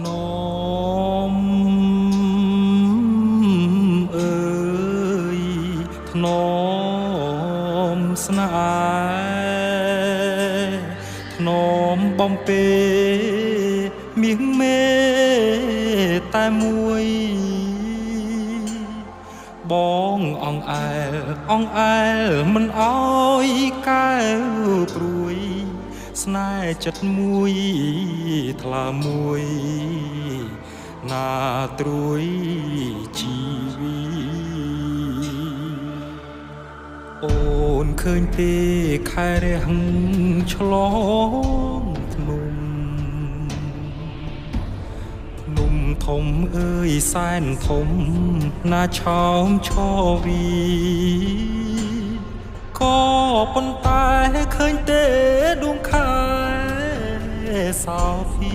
นอมเอ่ยถนอมสนายถนอมบอมเปเมียงเมแต่มวยบองอองแอลมันอ้อยแก้วปรุยស្នេហ៍ចិត្តមួយថ្លាមួយណាត្រួយជីវីអូនឃើញទេខែរះឆ្លងភ្នំធំអើយសែនធំណាឆោមឆវីក៏ប៉ុន្តែឃើញទេដួងខែសោភី